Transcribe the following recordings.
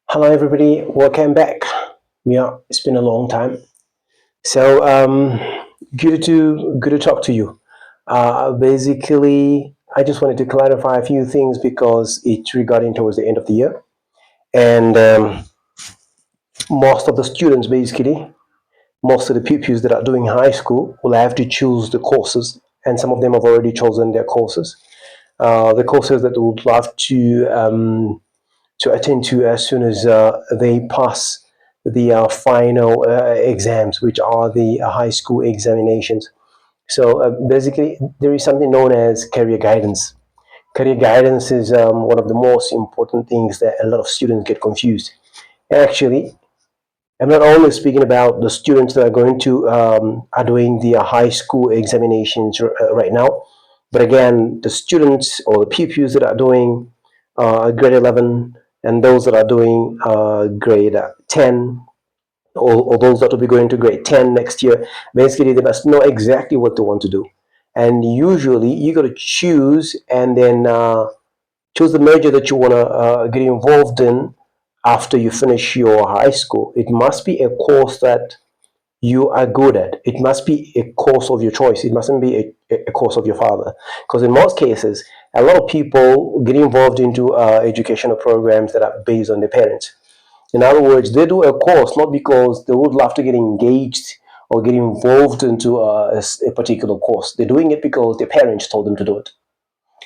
Hello, everybody. Welcome back. Yeah, it's been a long time. So, good to talk to you. Basically, I just wanted to clarify a few things because it's regarding towards the end of the year, and most of the students, basically, most of the pupils that are doing high school will have to choose the courses, and some of them have already chosen their courses. The courses that they would love to attend to as soon as they pass the final exams, which are the high school examinations. So basically, there is something known as career guidance. Career guidance is one of the most important things that a lot of students get confused. Actually, I'm not only speaking about the students that are going to are doing the high school examinations right now, but again, the students or the pupils that are doing grade 11 and those that are doing grade 10 or those that will be going to grade 10 next year, basically they must know exactly what they want to do. And usually you got to choose and then choose the major that you want to get involved in after you finish your high school. It must be a course that you are good at. It must be a course of your choice. It mustn't be a course of your father. Because in most cases, a lot of people get involved into educational programs that are based on their parents. In other words, they do a course not because they would love to get engaged or get involved into a particular course. They're doing it because their parents told them to do it.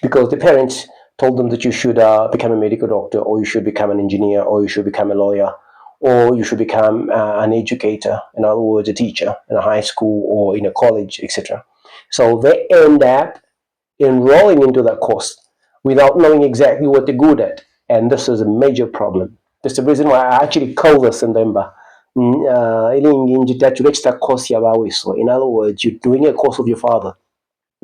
Because the parents told them that you should become a medical doctor, or you should become an engineer, or you should become a lawyer, or you should become an educator, in other words, a teacher in a high school or in a college, etc. So they end up enrolling into that course without knowing exactly what they're good at. And this is a major problem. That's the reason why I actually call this in Demba. In other words, you're doing a course of your father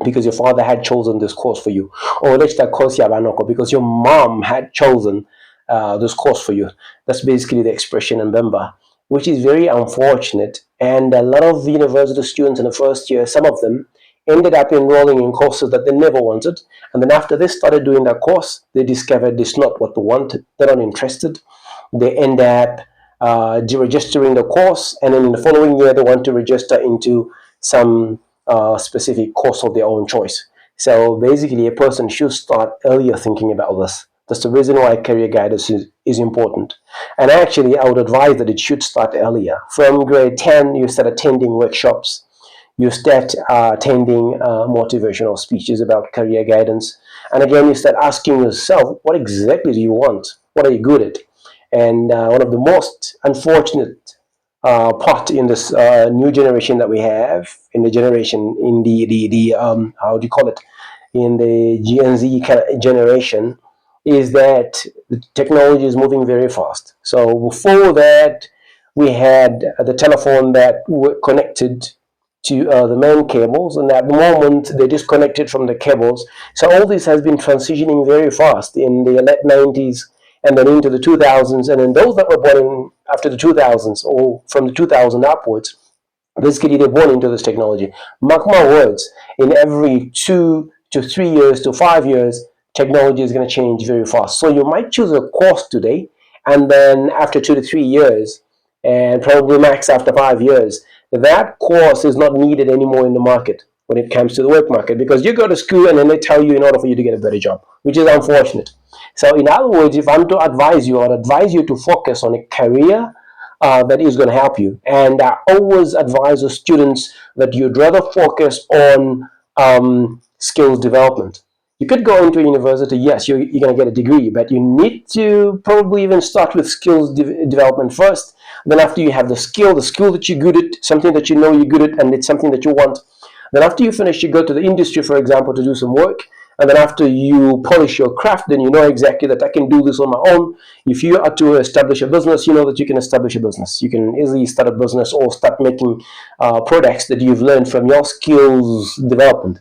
because your father had chosen this course for you, or let's that course because your mom had chosen this course for you. That's basically the expression in Bemba, which is very unfortunate. And a lot of university students in the first year, some of them ended up enrolling in courses that they never wanted. And then after they started doing that course, they discovered it's not what they wanted. They're not interested. They end up deregistering the course, and then in the following year, they want to register into some specific course of their own choice. So basically, a person should start earlier thinking about this. That's the reason why career guidance is important. And actually, I would advise that it should start earlier. From grade 10, you start attending workshops, you start attending motivational speeches about career guidance. And again, you start asking yourself, what exactly do you want? What are you good at? And one of the most unfortunate part in this new generation that we have, in the generation, in the how do you call it, in the Gen Z kind of generation, is that the technology is moving very fast. So before that, we had the telephone that were connected to the main cables, and at the moment they disconnected from the cables. So all this has been transitioning very fast in the late 90s and then into the 2000s, and then those that were born in after the 2000s or from the 2000 upwards, basically they're born into this technology. Mark my words, in every 2 to 3 years to 5 years, technology is going to change very fast. So you might choose a course today, and then after 2 to 3 years, and probably max after 5 years, that course is not needed anymore in the market when it comes to the work market, because you go to school and then they tell you in order for you to get a better job, which is unfortunate. So in other words, if I'm to advise you, I would advise you to focus on a career that is going to help you. And I always advise the students that you'd rather focus on skills development. You could go into a university, yes, you're going to get a degree, but you need to probably even start with skills development first. Then after you have the skill that you're good at, something that you know you're good at, and it's something that you want. Then after you finish, you go to the industry, for example, to do some work. And then after you polish your craft, then you know exactly that I can do this on my own. If you are to establish a business, you know that you can establish a business. You can easily start a business or start making products that you've learned from your skills development.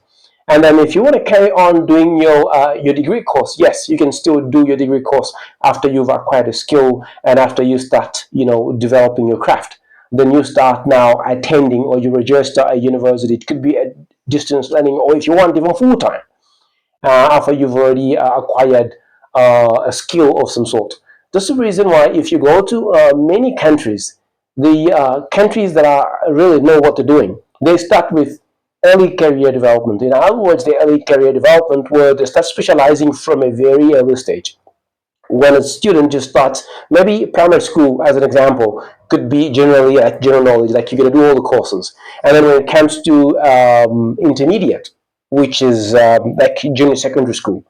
And then if you want to carry on doing your degree course, yes, you can still do your degree course after you've acquired a skill and after you start, developing your craft. Then you start now attending or you register a university. It could be distance learning, or if you want even full time, after you've already acquired a skill of some sort. That's the reason why if you go to many countries, the countries that are really know what they're doing, they start with early career development. In other words, the early career development where they start specializing from a very early stage. When a student just starts, maybe primary school as an example, could be generally like general knowledge, like you're going to do all the courses. And then when it comes to intermediate, which is like junior secondary school,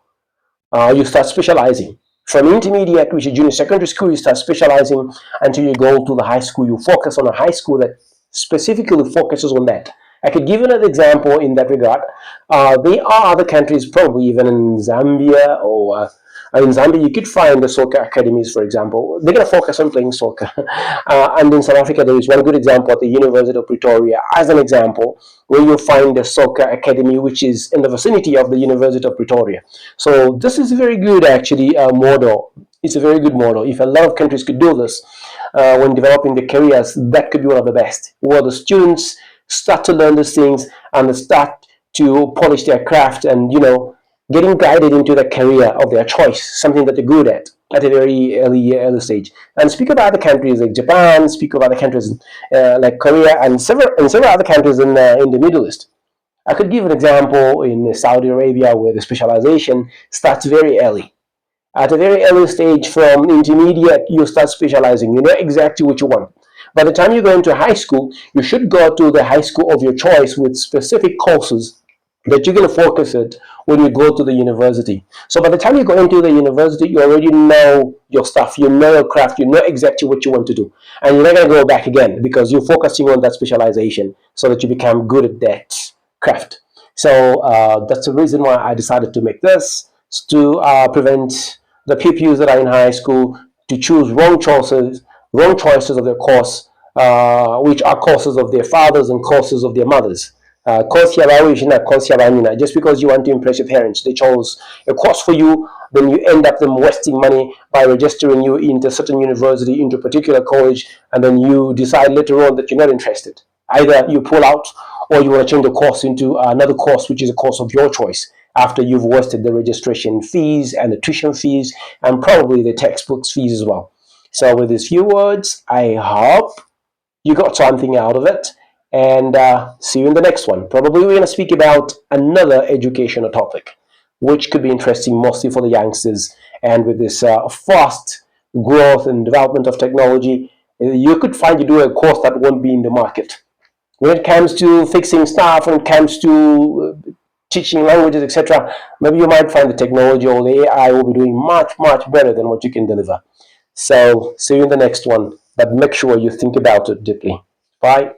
you start specializing. From intermediate, which is junior secondary school, you start specializing until you go to the high school. You focus on a high school that specifically focuses on that. I could give you another example in that regard. There are other countries, probably even in Zambia or in Zambia, you could find the soccer academies, for example. They're going to focus on playing soccer. And in South Africa, there is one good example at the University of Pretoria, as an example, where you find the soccer academy, which is in the vicinity of the University of Pretoria. So this is a very good, actually, model. It's a very good model. If a lot of countries could do this when developing their careers, that could be one of the best, where the students start to learn these things and start to polish their craft and, getting guided into the career of their choice, something that they're good at a very early stage. And speak about other countries like Japan, speak about other countries like Korea, and several other countries in the Middle East. I could give an example in Saudi Arabia where the specialization starts very early. At a very early stage, from intermediate, you start specializing. You know exactly what you want. By the time you go into high school, you should go to the high school of your choice with specific courses that you're going to focus it when you go to the university. So by the time you go into the university, you already know your stuff, you know your craft, you know exactly what you want to do. And you're not going to go back again because you're focusing on that specialization so that you become good at that craft. So that's the reason why I decided to make this, to prevent the pupils that are in high school to choose wrong choices of their course, which are courses of their fathers and courses of their mothers. Course na course just because you want to impress your parents, they chose a course for you, then you end up them wasting money by registering you into a certain university, into a particular college, and then you decide later on that you're not interested. Either you pull out or you want to change the course into another course, which is a course of your choice, after you've wasted the registration fees and the tuition fees and probably the textbooks fees as well. So with these few words, I hope you got something out of it. And see you in the next one. Probably we're going to speak about another educational topic, which could be interesting mostly for the youngsters. And with this fast growth and development of technology, you could find you do a course that won't be in the market. When it comes to fixing stuff, when it comes to teaching languages, etc., maybe you might find the technology or the AI will be doing much, much better than what you can deliver. So see you in the next one, but make sure you think about it deeply. Bye.